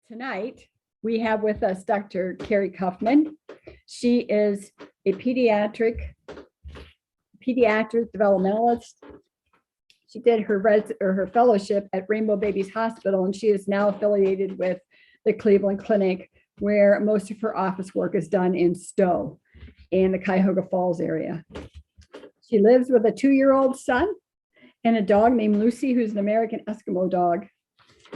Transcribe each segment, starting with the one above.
Tonight, we have with us Dr. Carrie Cuffman. She is a pediatric developmentalist. She did her fellowship at Rainbow Babies Hospital, and she is now affiliated with the Cleveland Clinic, where most of her office work is done in Stowe in the Cuyahoga Falls area. She lives with a 2-year-old son and a dog named Lucy, who's an American Eskimo dog.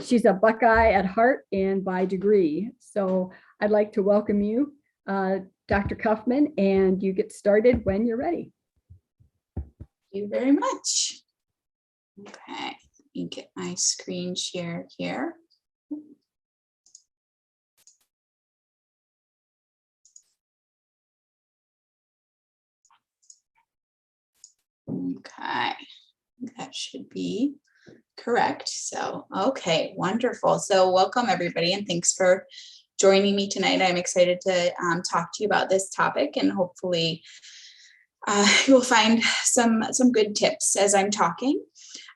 She's a Buckeye at heart and by degree. So I'd like to welcome you, Dr. Cuffman, and you get started when you're ready. Thank you very much. Okay, let me get my screen share here. Okay, that should be correct. So, okay, wonderful. So welcome everybody, and thanks for joining me tonight. I'm excited to talk to you about this topic, and hopefully you will find some good tips as I'm talking.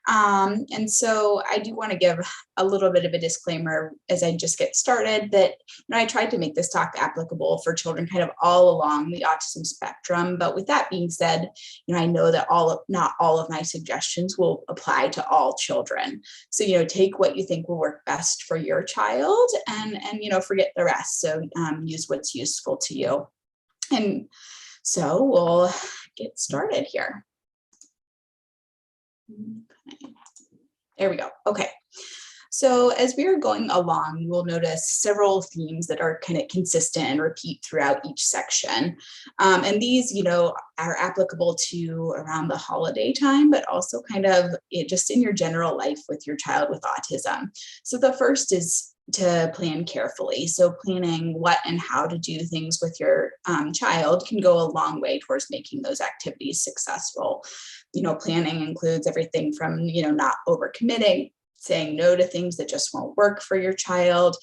And so I do want to give a little bit of a disclaimer as I just get started that, I tried to make this talk applicable for children kind of all along the autism spectrum. But with that being said, I know that not all of my suggestions will apply to all children. So, take what you think will work best for your child and forget the rest. So use what's useful to you. And so we'll get started here. Okay. There we go. Okay. So as we are going along, you will notice several themes that are kind of consistent and repeat throughout each section. And these, are applicable to around the holiday time, but also kind of just in your general life with your child with autism. So the first is to plan carefully. So planning what and how to do things with your child can go a long way towards making those activities successful. Planning includes everything from, not overcommitting, saying no to things that just won't work for your child,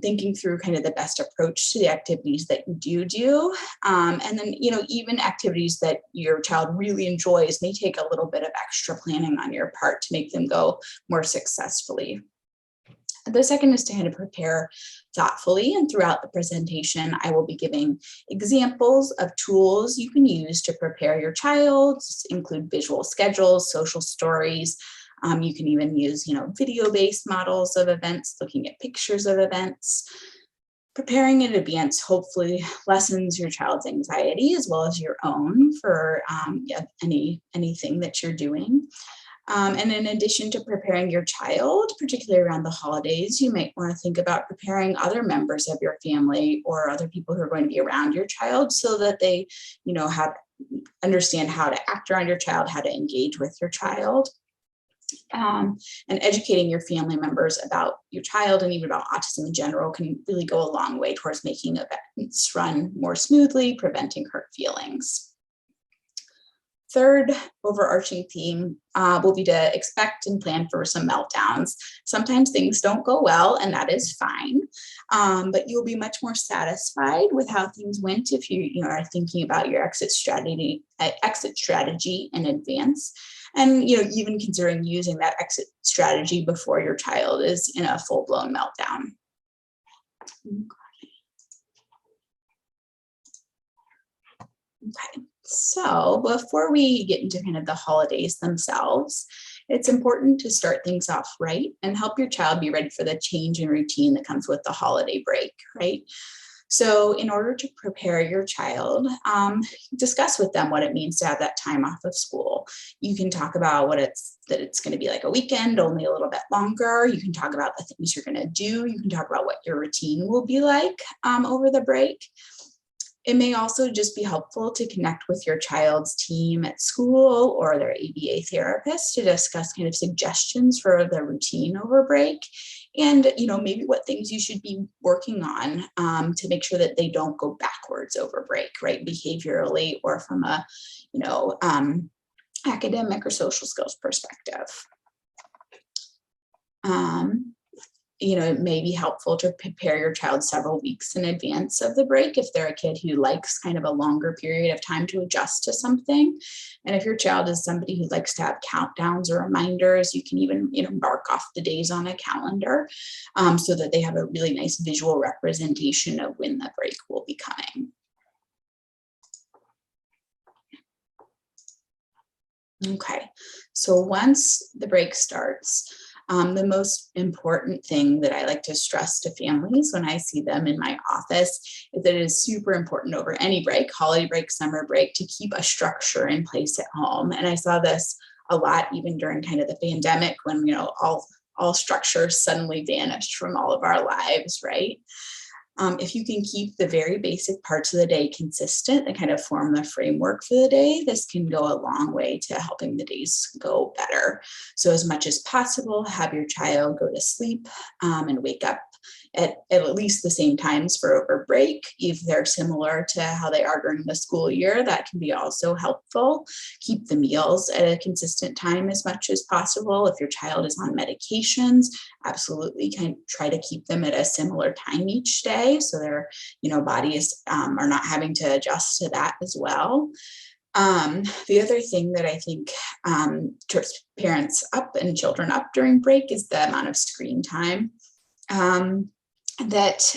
thinking through kind of the best approach to the activities that you do. And then, even activities that your child really enjoys may take a little bit of extra planning on your part to make them go more successfully. The second is to kind of prepare thoughtfully, and throughout the presentation, I will be giving examples of tools you can use to prepare your child, include visual schedules, social stories. You can even use, video-based models of events, looking at pictures of events. Preparing in advance hopefully lessens your child's anxiety as well as your own for anything that you're doing. And in addition to preparing your child, particularly around the holidays, you might want to think about preparing other members of your family or other people who are going to be around your child so that they, understand how to act around your child, how to engage with your child. And educating your family members about your child and even about autism in general can really go a long way towards making events run more smoothly, preventing hurt feelings. Third overarching theme will be to expect and plan for some meltdowns. Sometimes things don't go well, and that is fine, but you'll be much more satisfied with how things went if you are thinking about your exit strategy in advance, and even considering using that exit strategy before your child is in a full-blown meltdown. Okay. So before we get into kind of the holidays themselves, it's important to start things off right and help your child be ready for the change in routine that comes with the holiday break, right? So in order to prepare your child, discuss with them what it means to have that time off of school. You can talk about that it's going to be like a weekend, only a little bit longer. You can talk about the things you're going to do. You can talk about what your routine will be like over the break. It may also just be helpful to connect with your child's team at school or their ABA therapist to discuss kind of suggestions for the routine over break, and maybe what things you should be working on to make sure that they don't go backwards over break, right, behaviorally or from a academic or social skills perspective. it may be helpful to prepare your child several weeks in advance of the break if they're a kid who likes kind of a longer period of time to adjust to something. And if your child is somebody who likes to have countdowns or reminders, you can even, mark off the days on a calendar so that they have a really nice visual representation of when the break will be coming. Okay, so once the break starts, the most important thing that I like to stress to families when I see them in my office is that it is super important over any break, holiday break, summer break, to keep a structure in place at home. And I saw this a lot even during kind of the pandemic when, all structure suddenly vanished from all of our lives, right? If you can keep the very basic parts of the day consistent and kind of form the framework for the day, this can go a long way to helping the days go better. So as much as possible, have your child go to sleep and wake up at least the same times for over break. If they're similar to how they are during the school year, that can be also helpful. Keep the meals at a consistent time as much as possible. If your child is on medications, absolutely kind of try to keep them at a similar time each day so their bodies are not having to adjust to that as well. The other thing that I think trips parents up and children up during break is the amount of screen time that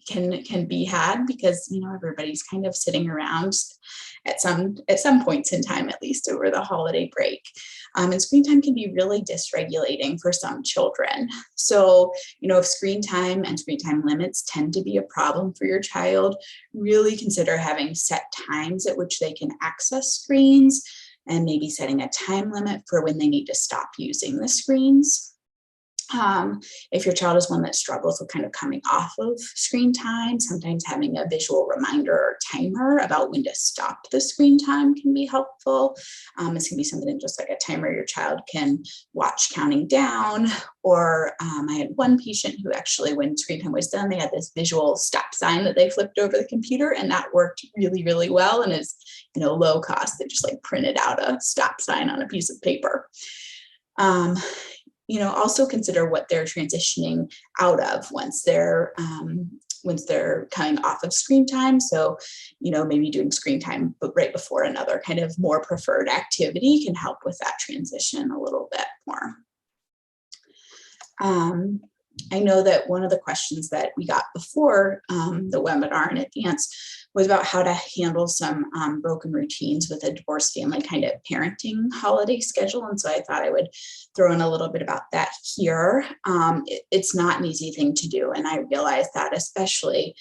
can be had because everybody's kind of sitting around at some points in time, at least over the holiday break. And screen time can be really dysregulating for some children. So, if screen time and screen time limits tend to be a problem for your child, really consider having set times at which they can access screens and maybe setting a time limit for when they need to stop using the screens. If your child is one that struggles with kind of coming off of screen time, sometimes having a visual reminder or timer about when to stop the screen time can be helpful. This can be something just like a timer your child can watch counting down. Or I had one patient who actually, when screen time was done, they had this visual stop sign that they flipped over the computer, and that worked really, really well and is low cost. They just printed out a stop sign on a piece of paper. Also consider what they're transitioning out of once they're coming off of screen time. So, maybe doing screen time, but right before another kind of more preferred activity can help with that transition a little bit more. I know that one of the questions that we got before the webinar in advance was about how to handle some broken routines with a divorced family kind of parenting holiday schedule. And so I thought I would throw in a little bit about that here. It's not an easy thing to do. And I realize that especially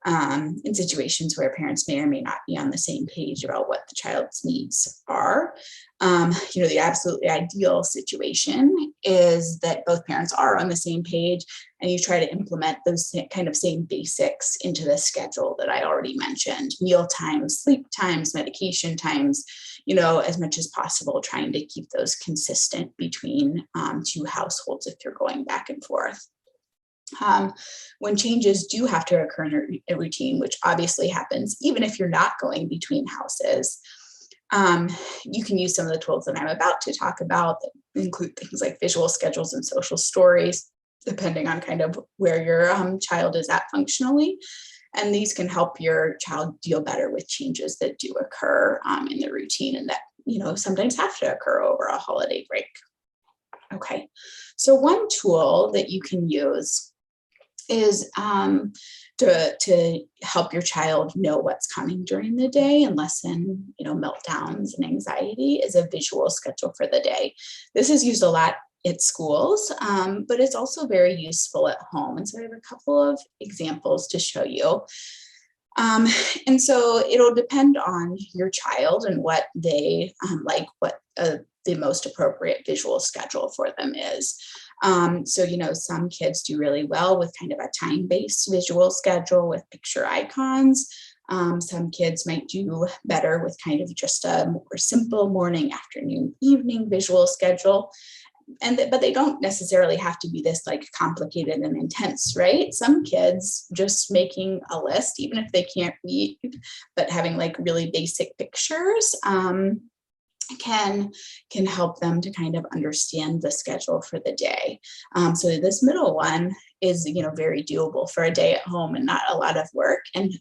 in situations where parents may or may not be on the same page about what the child's needs are. The absolutely ideal situation is that both parents are on the same page and you try to implement those kind of same basics into the schedule that I already mentioned: meal times, sleep times, medication times, as much as possible, trying to keep those consistent between two households if you're going back and forth. When changes do have to occur in a routine, which obviously happens even if you're not going between houses, you can use some of the tools that I'm about to talk about that include things like visual schedules and social stories, depending on kind of where your child is at functionally. And these can help your child deal better with changes that do occur in the routine and that, sometimes have to occur over a holiday break. Okay, so one tool that you can use is to help your child know what's coming during the day and lessen, meltdowns and anxiety, is a visual schedule for the day. This is used a lot at schools, but it's also very useful at home. And so I have a couple of examples to show you. And so it'll depend on your child and what they like, what the most appropriate visual schedule for them is. So, some kids do really well with kind of a time-based visual schedule with picture icons. Some kids might do better with kind of just a more simple morning, afternoon, evening visual schedule. But they don't necessarily have to be this complicated and intense, right? Some kids just making a list, even if they can't read, but having really basic pictures, can help them to kind of understand the schedule for the day. So this middle one is, very doable for a day at home and not a lot of work. And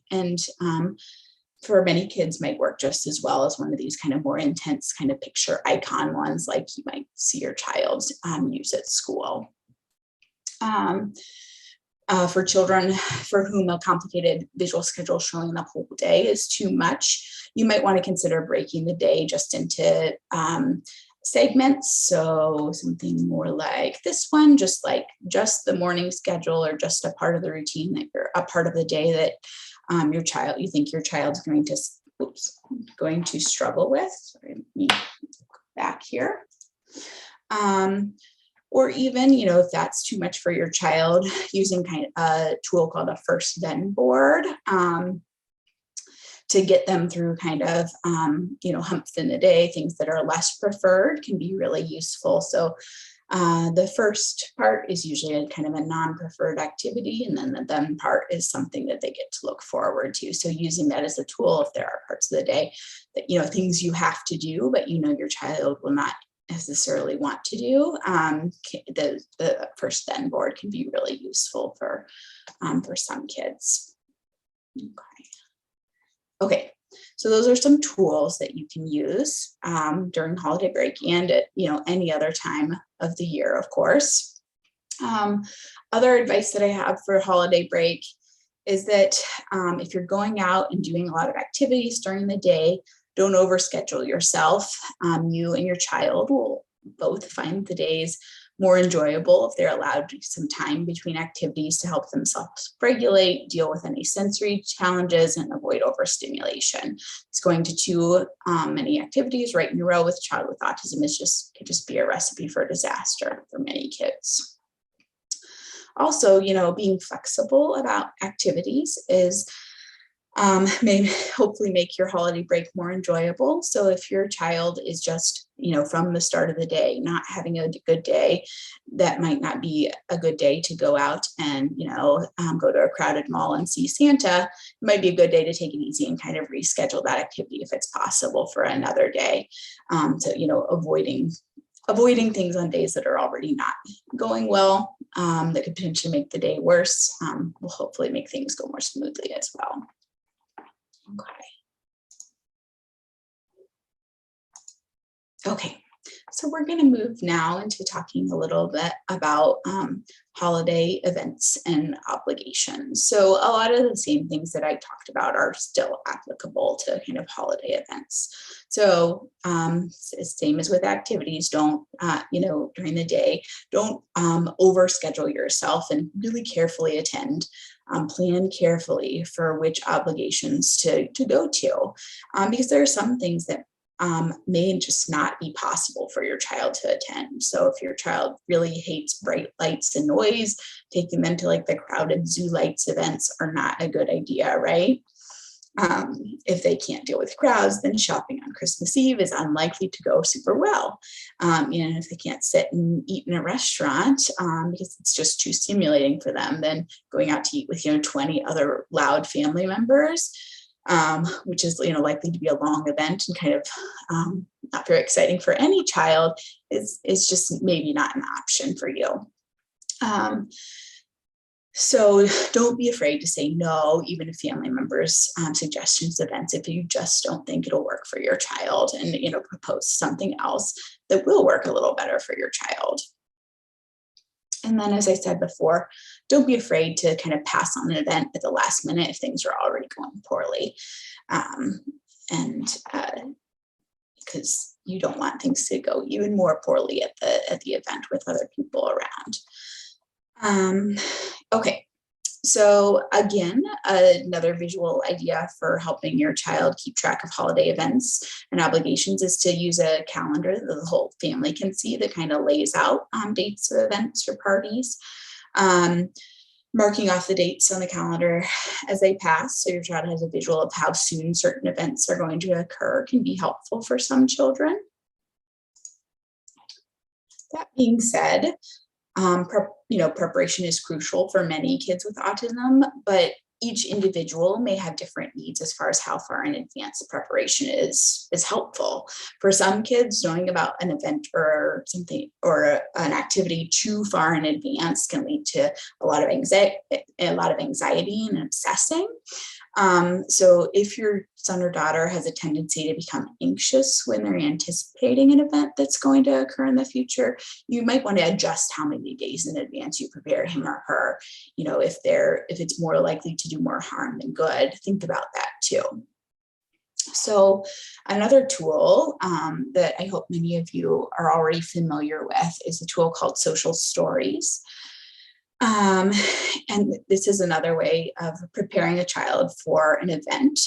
for many kids might work just as well as one of these kind of more intense kind of picture icon ones like you might see your child use at school. For children for whom a complicated visual schedule showing the whole day is too much, you might want to consider breaking the day just into segments. So something more like this one, just the morning schedule, or just a part of the routine that you're a part of the day that you think your child's going to struggle with. Sorry, let me go back here. Or even, if that's too much for your child, using kind of a tool called a first then board to get them through kind of, humps in the day, things that are less preferred can be really useful. So the first part is usually a kind of a non-preferred activity, and then the then part is something that they get to look forward to. So using that as a tool, if there are parts of the day that, things you have to do, but your child will not necessarily want to do, the first then board can be really useful for some kids. Okay, so those are some tools that you can use during holiday break and at any other time of the year, of course. Other advice that I have for holiday break is that if you're going out and doing a lot of activities during the day, don't overschedule yourself. You and your child will both find the days more enjoyable if they're allowed some time between activities to help themselves regulate, deal with any sensory challenges, and avoid overstimulation. It's going to too many activities right in a row with a child with autism could just be a recipe for disaster for many kids. Also, being flexible about activities is maybe hopefully make your holiday break more enjoyable. So if your child is just, from the start of the day, not having a good day, that might not be a good day to go out and, go to a crowded mall and see Santa. It might be a good day to take it easy and kind of reschedule that activity if it's possible for another day. So, avoiding things on days that are already not going well, that could potentially make the day worse, will hopefully make things go more smoothly as well. Okay, so we're going to move now into talking a little bit about holiday events and obligations. So a lot of the same things that I talked about are still applicable to kind of holiday events. So same as with activities, don't, during the day, don't overschedule yourself and really carefully attend. Plan carefully for which obligations to go to, because there are some things that may just not be possible for your child to attend. So if your child really hates bright lights and noise, taking them to the crowded zoo lights events are not a good idea, right? If they can't deal with crowds, then shopping on Christmas Eve is unlikely to go super well. If they can't sit and eat in a restaurant because it's just too stimulating for them, then going out to eat with 20 other loud family members, which is likely to be a long event and kind of not very exciting for any child, is just maybe not an option for you. So don't be afraid to say no, even if family members' suggestions events, if you just don't think it'll work for your child, and propose something else that will work a little better for your child. And then, as I said before, don't be afraid to kind of pass on an event at the last minute if things are already going poorly, because you don't want things to go even more poorly at the event with other people around. Okay, so again, another visual idea for helping your child keep track of holiday events and obligations is to use a calendar that the whole family can see that kind of lays out dates of events or parties. Marking off the dates on the calendar as they pass, so your child has a visual of how soon certain events are going to occur, can be helpful for some children. That being said, preparation is crucial for many kids with autism, but each individual may have different needs as far as how far in advance the preparation is helpful. For some kids, knowing about an event or something or an activity too far in advance can lead to a lot of anxiety and obsessing. So if your son or daughter has a tendency to become anxious when they're anticipating an event that's going to occur in the future, you might want to adjust how many days in advance you prepare him or her. If it's more likely to do more harm than good, think about that too. So another tool that I hope many of you are already familiar with is a tool called social stories. And this is another way of preparing a child for an event.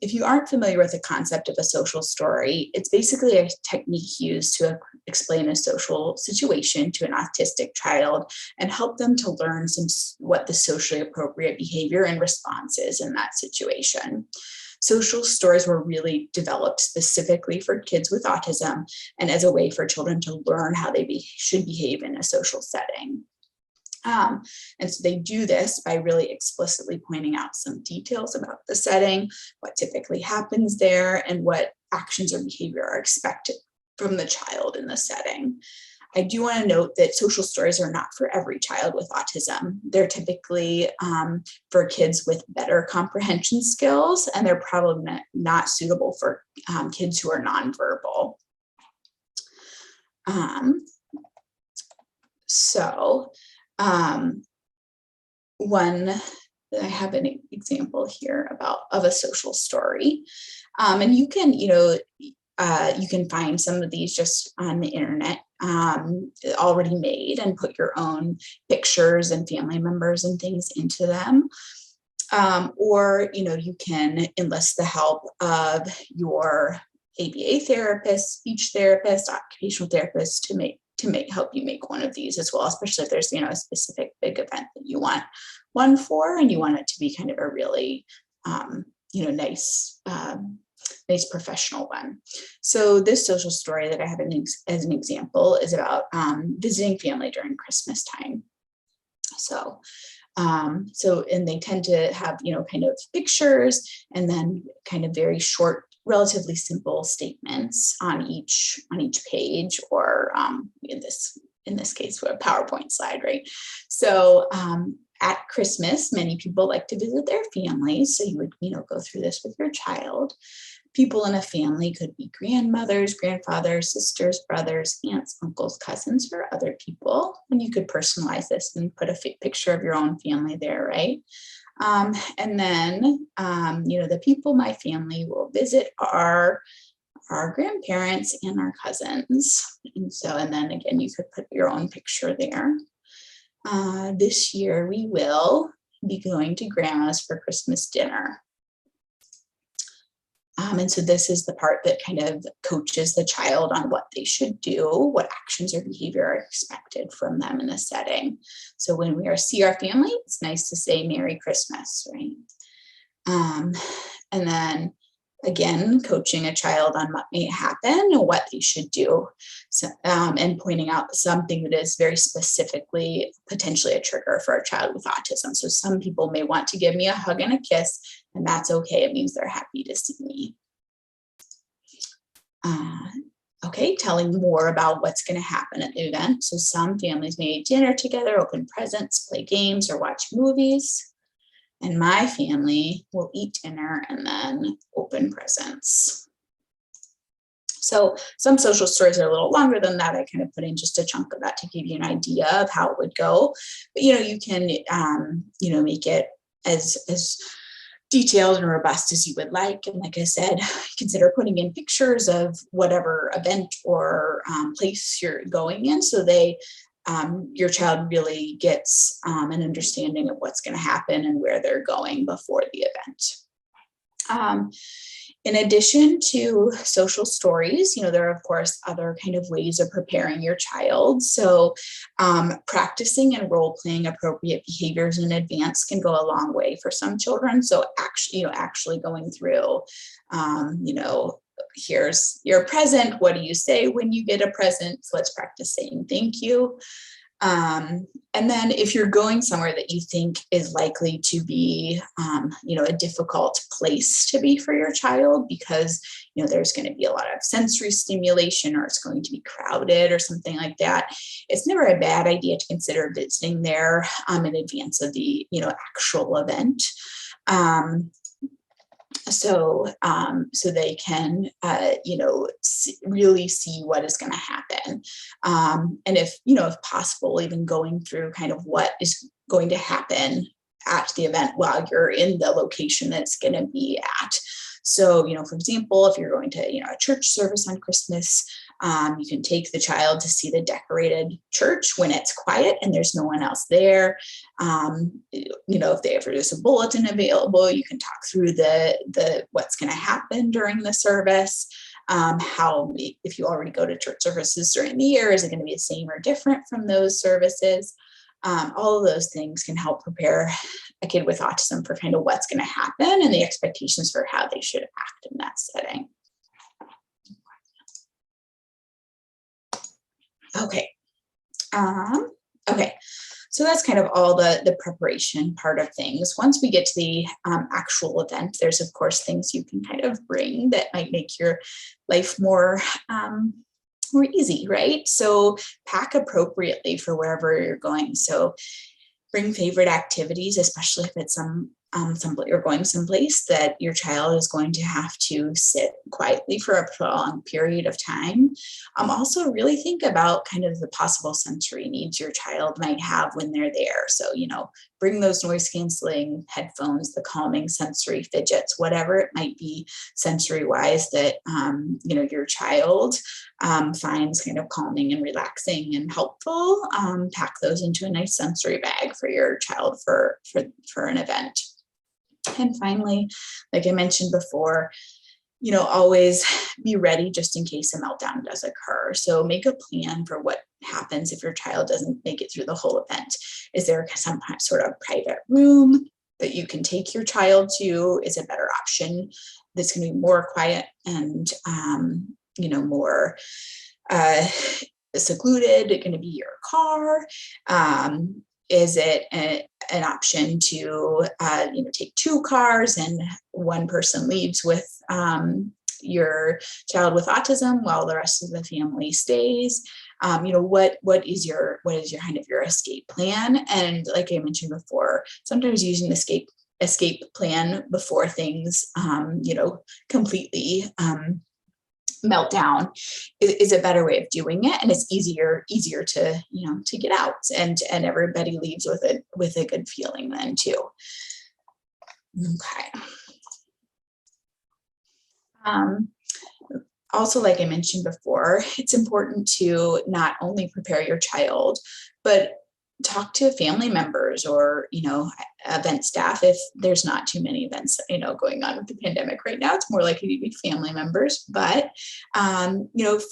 If you aren't familiar with the concept of a social story, it's basically a technique used to explain a social situation to an autistic child and help them to learn what the socially appropriate behavior and response is in that situation. Social stories were really developed specifically for kids with autism and as a way for children to learn how they should behave in a social setting. And so they do this by really explicitly pointing out some details about the setting, what typically happens there, and what actions or behavior are expected from the child in the setting. I do want to note that social stories are not for every child with autism. They're typically for kids with better comprehension skills, and they're probably not suitable for kids who are nonverbal. I have an example here of a social story, and you can find some of these just on the internet already made and put your own pictures and family members and things into them. Or you can enlist the help of your ABA therapist, speech therapist, occupational therapist to help you make one of these as well, especially if there's a specific big event that you want one for and you want it to be kind of a really nice professional one. So this social story that I have as an example is about visiting family during Christmas time. And they tend to have kind of pictures and then kind of very short, relatively simple statements on each page, or in this case, a PowerPoint slide, right? So at Christmas, many people like to visit their families. So you would go through this with your child. People in a family could be grandmothers, grandfathers, sisters, brothers, aunts, uncles, cousins, or other people. And you could personalize this and put a picture of your own family there, right? And then, the people my family will visit are our grandparents and our cousins. And then again, you could put your own picture there. This year we will be going to grandma's for Christmas dinner. And so this is the part that kind of coaches the child on what they should do, what actions or behavior are expected from them in the setting. So when we see our family, it's nice to say Merry Christmas, right? And then again, coaching a child on what may happen and what they should do, and pointing out something that is very specifically potentially a trigger for a child with autism. So some people may want to give me a hug and a kiss, and that's okay. It means they're happy to see me. Telling more about what's going to happen at the event. So some families may eat dinner together, open presents, play games, or watch movies. And my family will eat dinner and then open presents. So some social stories are a little longer than that. I kind of put in just a chunk of that to give you an idea of how it would go. But, you can, make it as detailed and robust as you would like. And like I said, consider putting in pictures of whatever event or place you're going in, so your child really gets an understanding of what's going to happen and where they're going before the event. In addition to social stories, there are, of course, other kind of ways of preparing your child. So practicing and role-playing appropriate behaviors in advance can go a long way for some children. So actually going through, here's your present. What do you say when you get a present? So let's practice saying thank you. And then if you're going somewhere that you think is likely to be, a difficult place to be for your child because, there's going to be a lot of sensory stimulation or it's going to be crowded or something like that, it's never a bad idea to consider visiting there in advance of the, actual event. So they can, really see what is going to happen. And if possible, even going through kind of what is going to happen at the event while you're in the location that's going to be at. So, for example, if you're going to, a church service on Christmas, you can take the child to see the decorated church when it's quiet and there's no one else there. If they ever there's a bulletin available, you can talk through the what's going to happen during the service. How, if you already go to church services during the year, is it going to be the same or different from those services? All of those things can help prepare a kid with autism for kind of what's going to happen and the expectations for how they should act in that setting. Okay. Okay. So that's kind of all the preparation part of things. Once we get to the actual event, there's of course things you can kind of bring that might make your life more easy, right? So pack appropriately for wherever you're going. So bring favorite activities, especially if it's you're going someplace that your child is going to have to sit quietly for a prolonged period of time. Also really think about kind of the possible sensory needs your child might have when they're there. So, bring those noise canceling headphones, the calming sensory fidgets, whatever it might be sensory wise that, your child finds kind of calming and relaxing and helpful. Pack those into a nice sensory bag for your child for an event. And finally, like I mentioned before, always be ready just in case a meltdown does occur. So make a plan for what happens if your child doesn't make it through the whole event. Is there some sort of private room that you can take your child to? Is a better option that's going to be more quiet and, more secluded? Going to be your car? Is it an option to, take two cars and one person leaves with your child with autism while the rest of the family stays? What is your kind of your escape plan? And like I mentioned before, sometimes using the escape plan before things, completely meltdown is a better way of doing it, and it's easier to get out, and everybody leaves with a good feeling then too. Okay. Also, like I mentioned before, it's important to not only prepare your child, but talk to family members or, event staff. If there's not too many events, going on with the pandemic right now, it's more likely to be family members, but,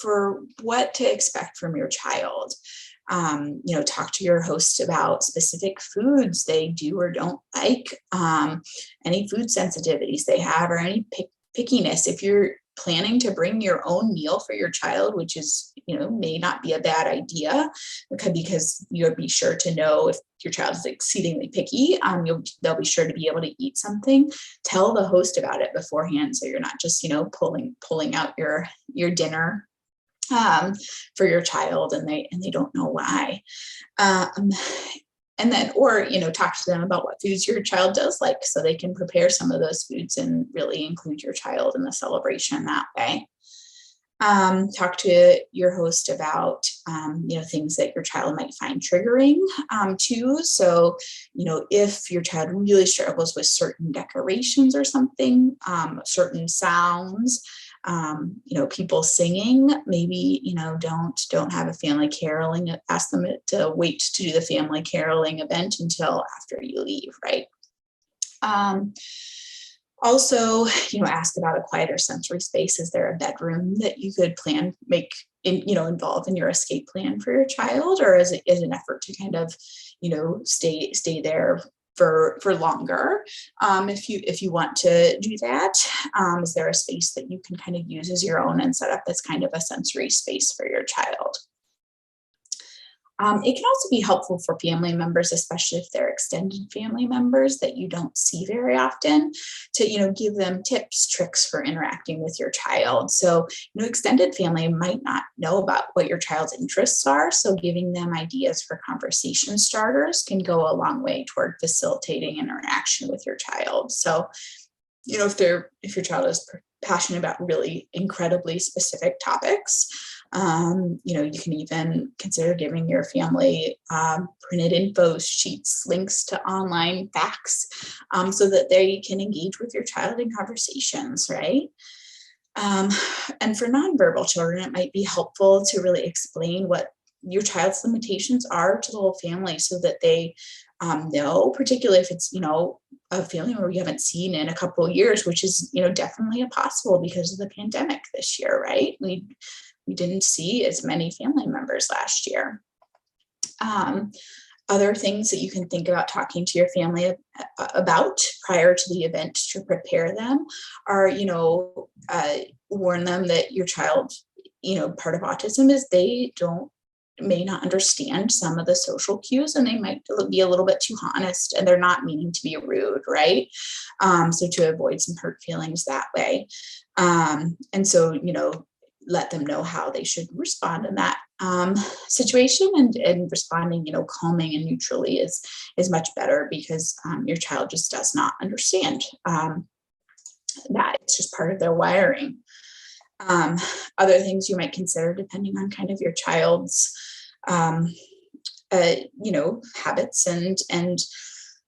for what to expect from your child. Talk to your host about specific foods they do or don't like, any food sensitivities they have, or any pickiness. If you're planning to bring your own meal for your child, which is, may not be a bad idea, because you'll be sure to know if your child is exceedingly picky, they'll be sure to be able to eat something. Tell the host about it beforehand, so you're not just, pulling out your dinner for your child and they don't know why. And then, or, talk to them about what foods your child does like, so they can prepare some of those foods and really include your child in the celebration that way. Talk to your host about, things that your child might find triggering too. So, if your child really struggles with certain decorations or something, certain sounds, people singing, maybe, don't have a family caroling, ask them to wait to do the family caroling event until after you leave, right? Also, ask about a quieter sensory space. Is there a bedroom that you could involve in your escape plan for your child, or is it an effort to kind of, stay there for longer? If you want to do that, is there a space that you can kind of use as your own and set up as kind of a sensory space for your child? It can also be helpful for family members, especially if they're extended family members that you don't see very often, to, give them tips, tricks for interacting with your child. So, extended family might not know about what your child's interests are. So giving them ideas for conversation starters can go a long way toward facilitating interaction with your child. So, if your child is passionate about really incredibly specific topics, you can even consider giving your family printed info sheets, links to online facts, so that they can engage with your child in conversations, right? And for nonverbal children, it might be helpful to really explain what your child's limitations are to the whole family, so that they know, particularly if it's, a family where we haven't seen in a couple of years, which is, definitely impossible because of the pandemic this year, right? We didn't see as many family members last year. Other things that you can think about talking to your family about prior to the event to prepare them are, warn them that your child, part of autism is they may not understand some of the social cues, and they might be a little bit too honest, and they're not meaning to be rude, right? So to avoid some hurt feelings that way. And so, let them know how they should respond in that situation, and responding, calming and neutrally is much better, because your child just does not understand that. It's just part of their wiring. Other things you might consider, depending on kind of your child's, habits and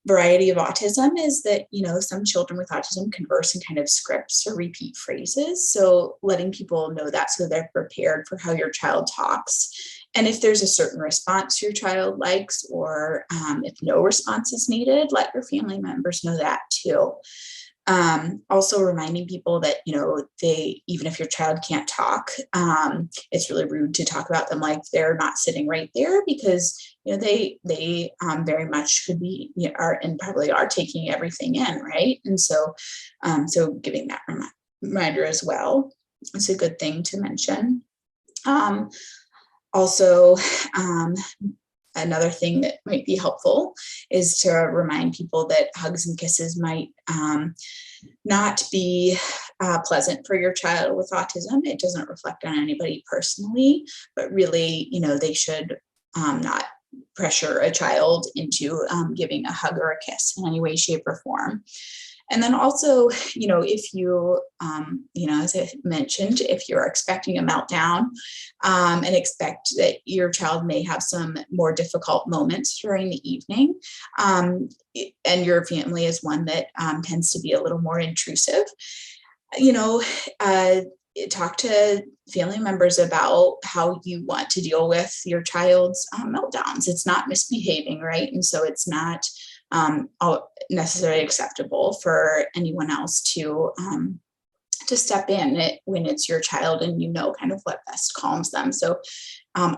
variety of autism, is that, some children with autism converse in kind of scripts or repeat phrases. So letting people know that, so they're prepared for how your child talks. And if there's a certain response your child likes, or if no response is needed, let your family members know that too. Also reminding people that, even if your child can't talk, it's really rude to talk about them like they're not sitting right there, because, they very much could be, are, and probably are, taking everything in, right? And so, so giving that reminder as well, it's a good thing to mention. Also, another thing that might be helpful is to remind people that hugs and kisses might not be pleasant for your child with autism. It doesn't reflect on anybody personally, but really, they should not pressure a child into giving a hug or a kiss in any way, shape, or form. And then also, if you, as I mentioned, if you're expecting a meltdown, and expect that your child may have some more difficult moments during the evening, and your family is one that tends to be a little more intrusive, talk to family members about how you want to deal with your child's meltdowns. It's not misbehaving, right? And so it's not necessarily acceptable for anyone else to step in when it's your child, and kind of what best calms them. So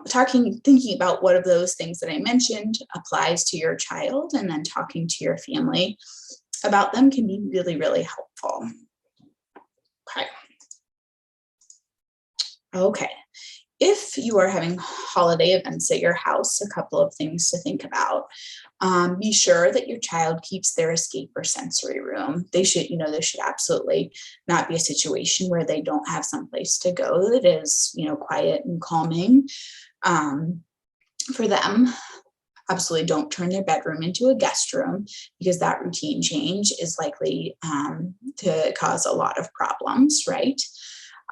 thinking about what of those things that I mentioned applies to your child, and then talking to your family about them can be really, really helpful. Okay. If you are having holiday events at your house, a couple of things to think about. Be sure that your child keeps their escape or sensory room. They should, there should absolutely not be a situation where they don't have someplace to go that is, quiet and calming for them. Absolutely don't turn their bedroom into a guest room, because that routine change is likely to cause a lot of problems, right?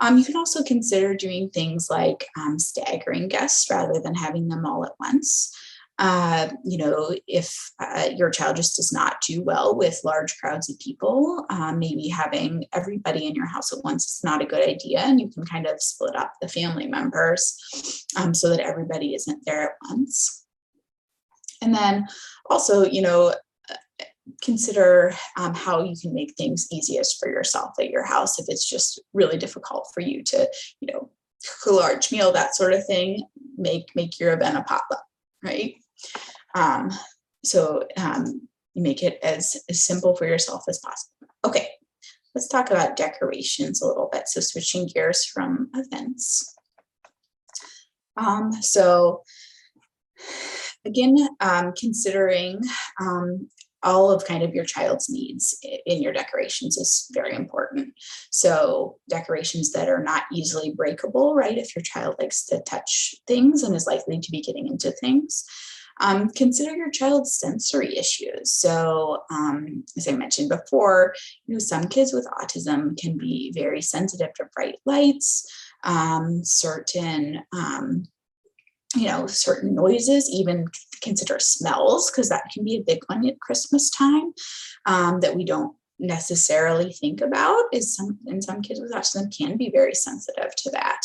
You can also consider doing things like staggering guests rather than having them all at once. If your child just does not do well with large crowds of people, maybe having everybody in your house at once is not a good idea, and you can kind of split up the family members so that everybody isn't there at once. And then also, consider how you can make things easiest for yourself at your house. If it's just really difficult for you to, cook a large meal, that sort of thing, make your event a potluck, right? So you make it as simple for yourself as possible. Okay, let's talk about decorations a little bit. So switching gears from events. So Again, considering all of kind of your child's needs in your decorations is very important. So decorations that are not easily breakable, right? If your child likes to touch things and is likely to be getting into things. Consider your child's sensory issues. So as I mentioned before, some kids with autism can be very sensitive to bright lights, certain certain noises, even consider smells, because that can be a big one at Christmas time that we don't necessarily think about. And some kids with autism can be very sensitive to that.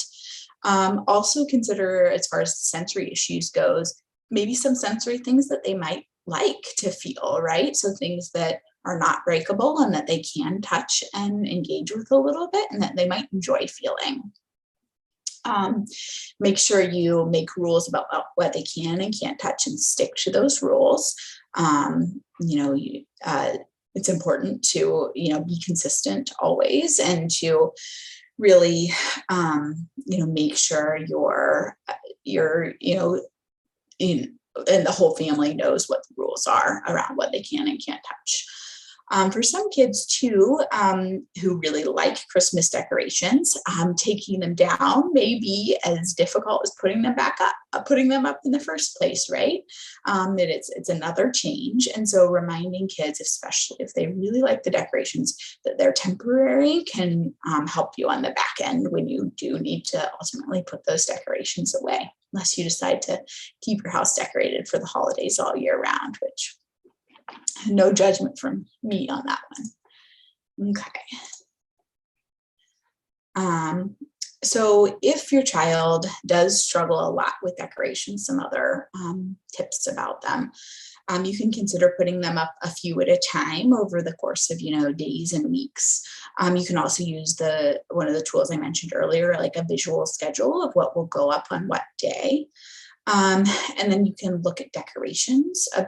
Also consider, as far as sensory issues goes, maybe some sensory things that they might like to feel, right? So things that are not breakable and that they can touch and engage with a little bit and that they might enjoy feeling. Make sure you make rules about what they can and can't touch and stick to those rules. It's important to, be consistent always and to really, make sure and the whole family knows what the rules are around what they can and can't touch. For some kids too, who really like Christmas decorations, taking them down may be as difficult as putting them up in the first place, right? That it's another change. And so reminding kids, especially if they really like the decorations, that they're temporary can help you on the back end when you do need to ultimately put those decorations away, unless you decide to keep your house decorated for the holidays all year round, which no judgment from me on that one. Okay. So if your child does struggle a lot with decorations, some other tips about them, you can consider putting them up a few at a time over the course of, days and weeks. You can also use one of the tools I mentioned earlier, like a visual schedule of what will go up on what day. And then you can look at decorations of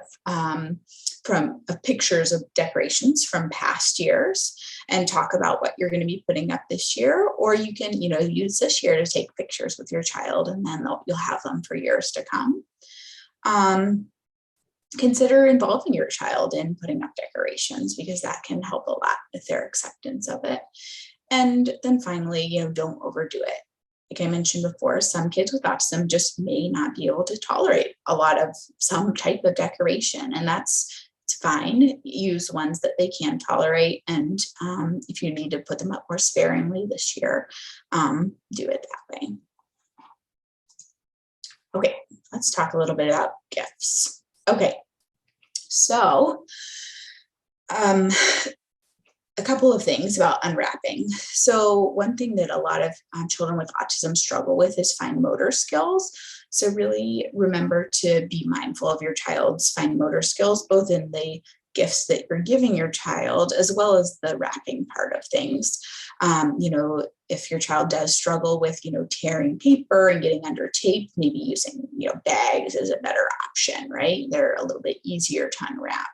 pictures of decorations from past years and talk about what you're going to be putting up this year. Or you can, use this year to take pictures with your child, and then you'll have them for years to come. Consider involving your child in putting up decorations, because that can help a lot with their acceptance of it. And then finally, don't overdo it. Like I mentioned before, some kids with autism just may not be able to tolerate a lot of some type of decoration, and it's fine. Use ones that they can tolerate, and if you need to put them up more sparingly this year, do it that way. Okay, let's talk a little bit about gifts. Okay, so a couple of things about unwrapping. So one thing that a lot of children with autism struggle with is fine motor skills. So really remember to be mindful of your child's fine motor skills, both in the gifts that you're giving your child, as well as the wrapping part of things. If your child does struggle with, tearing paper and getting under tape, maybe using, bags is a better option, right? They're a little bit easier to unwrap.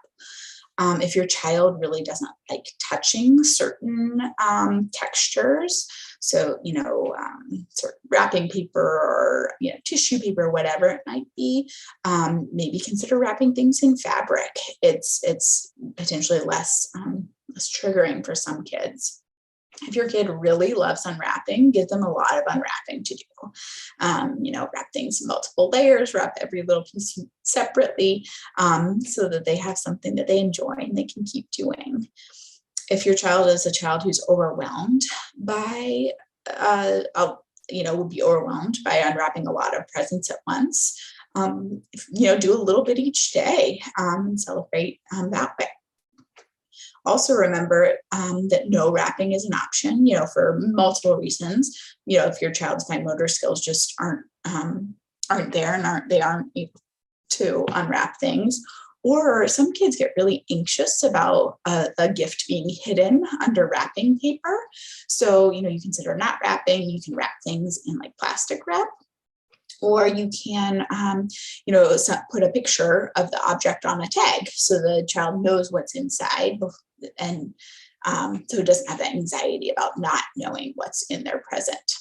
If your child really doesn't like touching certain textures, so, sort of wrapping paper or, tissue paper, whatever it might be, maybe consider wrapping things in fabric. It's potentially less triggering for some kids. If your kid really loves unwrapping, give them a lot of unwrapping to do. Wrap things in multiple layers, wrap every little piece separately, so that they have something that they enjoy and they can keep doing. If your child is a child who's overwhelmed by, would be overwhelmed by unwrapping a lot of presents at once, do a little bit each day and celebrate that way. Also remember that no wrapping is an option, for multiple reasons. If your child's fine motor skills just aren't there and they aren't able to unwrap things. Or some kids get really anxious about a gift being hidden under wrapping paper. So, you consider not wrapping. You can wrap things in like plastic wrap. Or you can, put a picture of the object on a tag so the child knows what's inside, and so it doesn't have that anxiety about not knowing what's in their present.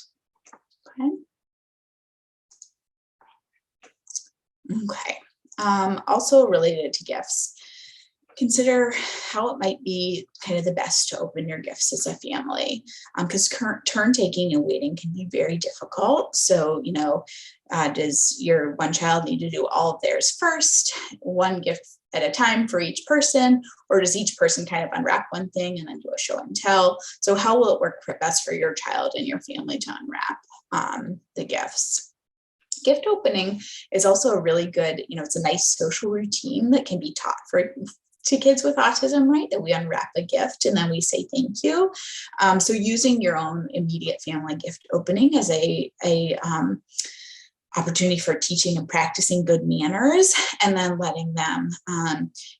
Okay. Also related to gifts, consider how it might be kind of the best to open your gifts as a family, because current turn taking and waiting can be very difficult. So, does your one child need to do all of theirs first, one gift at a time for each person, or does each person kind of unwrap one thing and then do a show and tell? So how will it work best for your child and your family to unwrap the gifts? Gift opening is also a really good, it's a nice social routine that can be taught to kids with autism, right? That we unwrap a gift and then we say thank you. So using your own immediate family gift opening as a opportunity for teaching and practicing good manners, and then letting them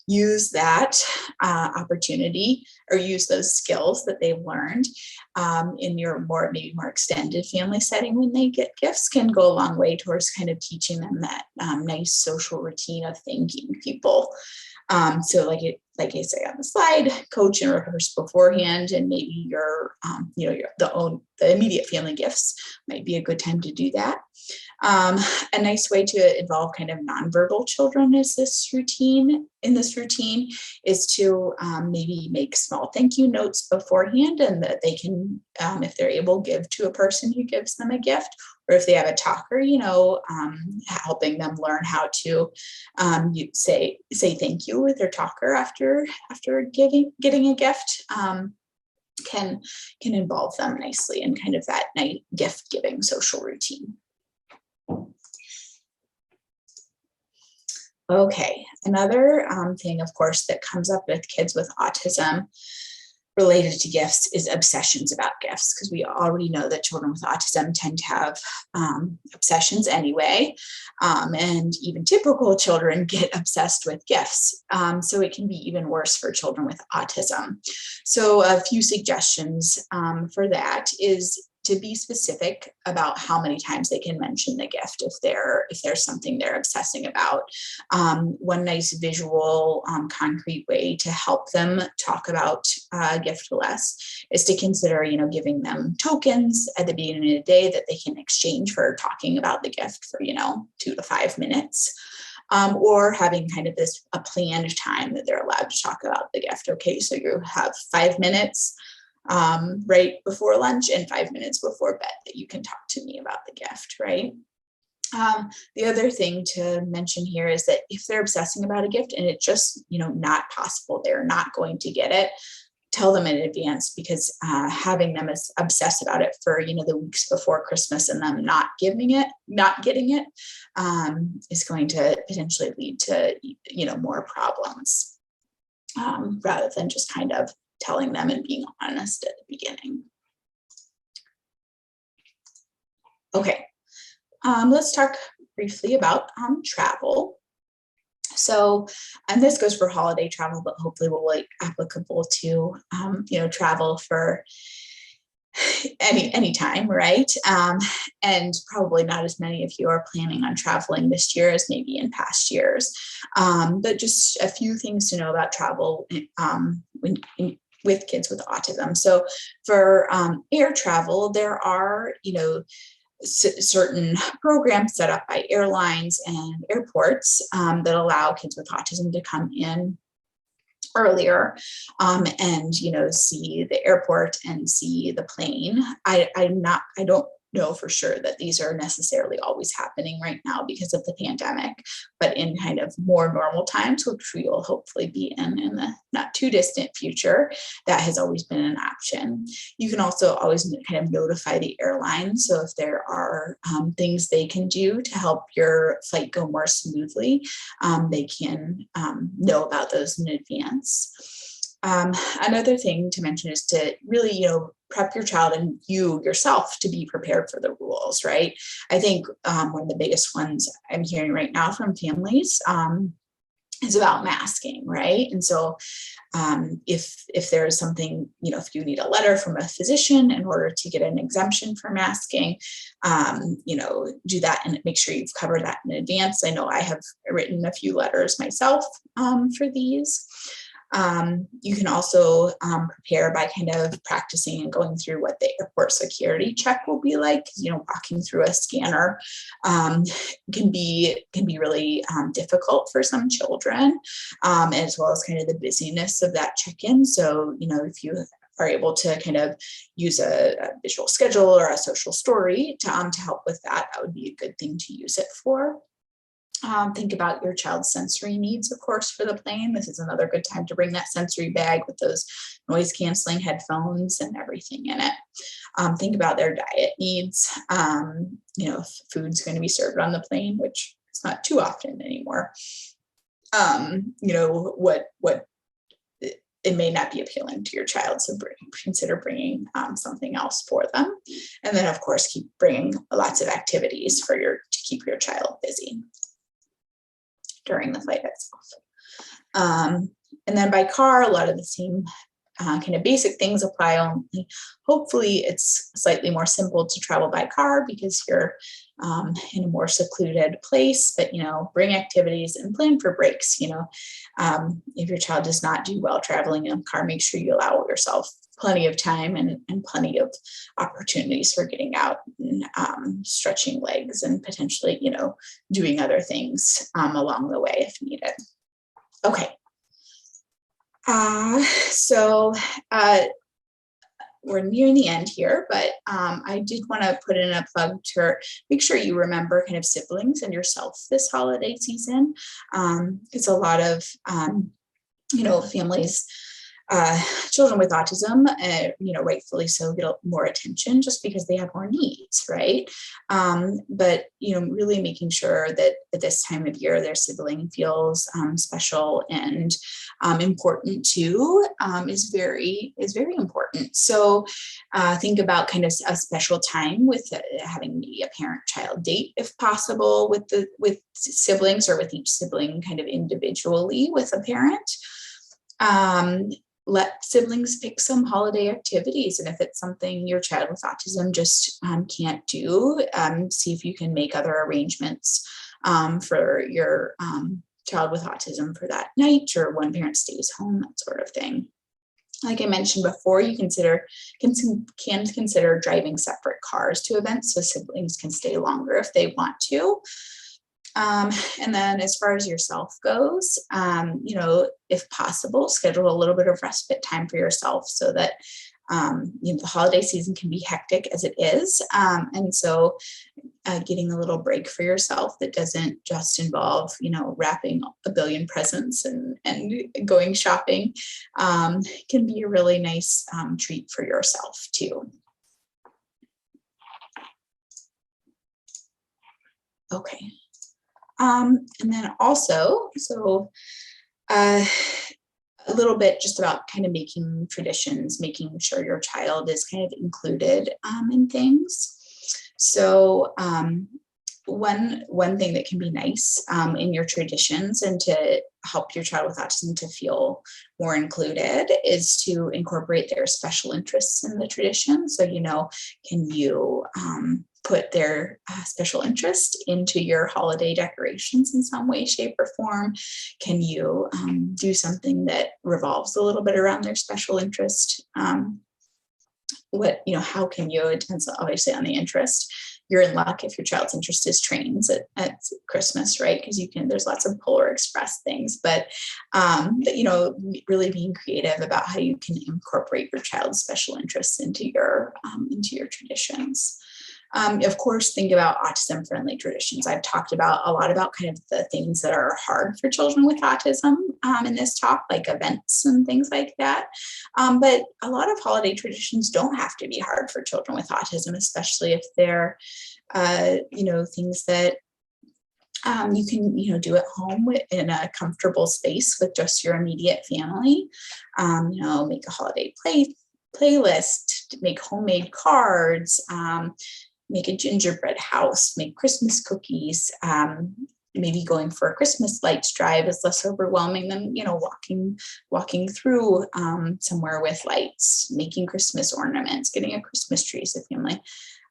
use that opportunity or use those skills that they've learned in your maybe more extended family setting when they get gifts can go a long way towards kind of teaching them that nice social routine of thanking people. So like I say on the slide, coach and rehearse beforehand, and maybe the immediate family gifts might be a good time to do that. A nice way to involve kind of nonverbal children in this routine is to maybe make small thank you notes beforehand, and that they can, if they're able, give to a person who gives them a gift, or if they have a talker, helping them learn how to say thank you with their talker after getting a gift. Can involve them nicely in kind of that night gift giving social routine. Okay, another thing, of course, that comes up with kids with autism related to gifts is obsessions about gifts, because we already know that children with autism tend to have obsessions anyway, and even typical children get obsessed with gifts. So it can be even worse for children with autism. So a few suggestions for that is to be specific about how many times they can mention the gift if there's something they're obsessing about. One nice visual, concrete way to help them talk about gift less is to consider, giving them tokens at the beginning of the day that they can exchange for talking about the gift for, 2 to 5 minutes. Or having kind of a planned time that they're allowed to talk about the gift. Okay, so you have 5 minutes right before lunch and 5 minutes before bed that you can talk to me about the gift, right? The other thing to mention here is that if they're obsessing about a gift and it's just, not possible, they're not going to get it, tell them in advance, because having them obsess about it for, the weeks before Christmas and them not getting it is going to potentially lead to, more problems rather than just kind of telling them and being honest at the beginning. Okay, let's talk briefly about travel. So, and this goes for holiday travel, but hopefully will be applicable to, travel for any time, right? And probably not as many of you are planning on traveling this year as maybe in past years. But just a few things to know about travel with kids with autism. So for air travel, there are, certain programs set up by airlines and airports that allow kids with autism to come in earlier and see the airport and see the plane. I don't know for sure that these are necessarily always happening right now because of the pandemic, but in kind of more normal times, which we will hopefully be in the not too distant future, that has always been an option. You can also always kind of notify the airline. So if there are things they can do to help your flight go more smoothly, they can know about those in advance. Another thing to mention is to really, prep your child and you yourself to be prepared for the rules, right? I think one of the biggest ones I'm hearing right now from families is about masking, right? And so if there is something, if you need a letter from a physician in order to get an exemption for masking, do that and make sure you've covered that in advance. I know I have written a few letters myself for these. You can also prepare by kind of practicing and going through what the airport security check will be like. Walking through a scanner can be really difficult for some children, as well as kind of the busyness of that check-in. So, if you are able to kind of use a visual schedule or a social story to help with that, that would be a good thing to use it for. Think about your child's sensory needs, of course, for the plane. This is another good time to bring that sensory bag with those noise canceling headphones and everything in it. Think about their diet needs. If food's going to be served on the plane, which is not too often anymore. What it may not be appealing to your child, so consider bringing something else for them. And then, of course, keep bringing lots of activities to keep your child busy during the flight itself. And then by car, a lot of the same kind of basic things apply, only hopefully it's slightly more simple to travel by car because you're in a more secluded place, but bring activities and plan for breaks. If your child does not do well traveling in a car, make sure you allow yourself plenty of time and plenty of opportunities for getting out and stretching legs and potentially, doing other things along the way if needed. Okay. So we're nearing the end here, but I did want to put in a plug to make sure you remember kind of siblings and yourself this holiday season. It's a lot of, families, children with autism, rightfully so, get more attention just because they have more needs, right? But, really making sure that at this time of year, their sibling feels special and important too, is very important. So think about kind of a special time with having maybe a parent-child date, if possible, with siblings, or with each sibling kind of individually with a parent. Let siblings pick some holiday activities. And if it's something your child with autism just can't do, see if you can make other arrangements for your child with autism for that night, or one parent stays home, that sort of thing. Like I mentioned before, you can consider driving separate cars to events so siblings can stay longer if they want to. And then as far as yourself goes, if possible, schedule a little bit of respite time for yourself so that, the holiday season can be hectic as it is. And so getting a little break for yourself that doesn't just involve, wrapping a billion presents and going shopping, can be a really nice treat for yourself too. Okay. And then also, a little bit just about kind of making traditions, making sure your child is kind of included in things. So one thing that can be nice in your traditions and to help your child with autism to feel more included is to incorporate their special interests in the tradition. So, can you put their special interest into your holiday decorations in some way, shape, or form? Can you do something that revolves a little bit around their special interest? How can you, it depends obviously on the interest. You're in luck if your child's interest is trains at Christmas, right? Because there's lots of Polar Express things, but really being creative about how you can incorporate your child's special interests into your traditions. Of course, think about autism-friendly traditions. I've talked a lot about kind of the things that are hard for children with autism in this talk, like events and things like that. But a lot of holiday traditions don't have to be hard for children with autism, especially if they're, things that you can, do at home in a comfortable space with just your immediate family. Make a holiday playlist, make homemade cards, make a gingerbread house, make Christmas cookies. Maybe going for a Christmas lights drive is less overwhelming than, walking through somewhere with lights, making Christmas ornaments, getting a Christmas tree as a family.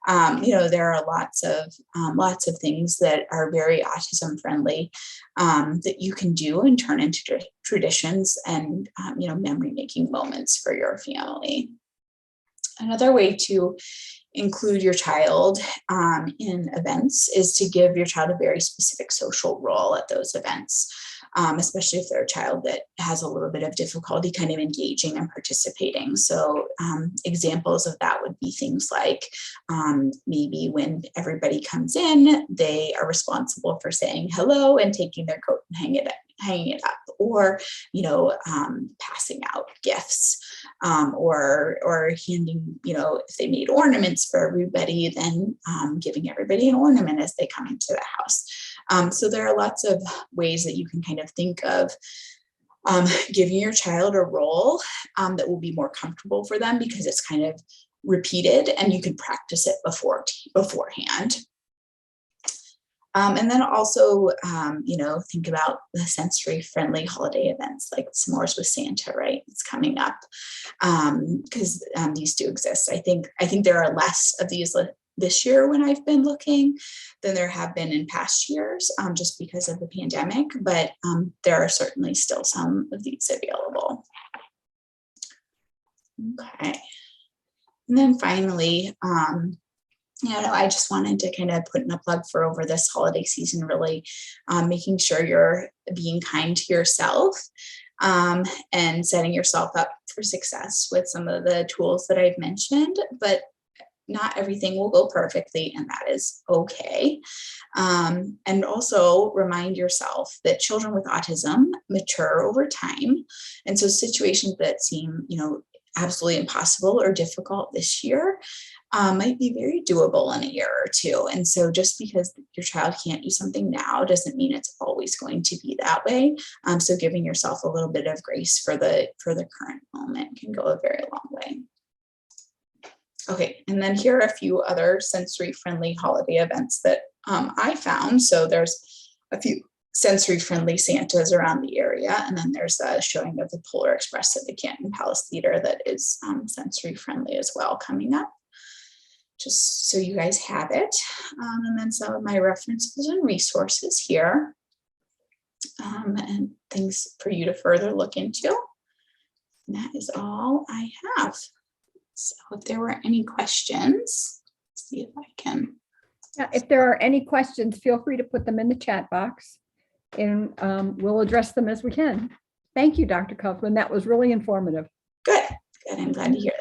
There are lots of things that are very autism friendly that you can do and turn into traditions and, memory making moments for your family. Another way to include your child in events is to give your child a very specific social role at those events, especially if they're a child that has a little bit of difficulty kind of engaging and participating. So examples of that would be things like maybe when everybody comes in, they are responsible for saying hello and taking their coat and hanging it up, or passing out gifts, or handing, if they made ornaments for everybody, then giving everybody an ornament as they come into the house. So there are lots of ways that you can kind of think of giving your child a role that will be more comfortable for them because it's kind of repeated and you can practice it beforehand. And then also, think about the sensory-friendly holiday events like S'mores with Santa, right? It's coming up because these do exist. I think there are less of these this year when I've been looking than there have been in past years, just because of the pandemic, but there are certainly still some of these available. Okay. And then finally, I just wanted to kind of put in a plug for over this holiday season, really making sure you're being kind to yourself and setting yourself up for success with some of the tools that I've mentioned, but not everything will go perfectly, and that is okay. And also remind yourself that children with autism mature over time. And so situations that seem, absolutely impossible or difficult this year might be very doable in a year or two. And so just because your child can't do something now doesn't mean it's always going to be that way. So giving yourself a little bit of grace for the current moment can go a very long way. Okay, and then here are a few other sensory-friendly holiday events that I found. So there's a few sensory-friendly Santas around the area, and then there's a showing of the Polar Express at the Canton Palace Theater that is sensory-friendly as well coming up, just so you guys have it. And then some of my references and resources here, and things for you to further look into. And that is all I have. So if there were any questions, let's see if I can. Yeah, if there are any questions, feel free to put them in the chat box and we'll address them as we can. Thank you, Dr. Cuffman. That was really informative. Good. I'm glad to hear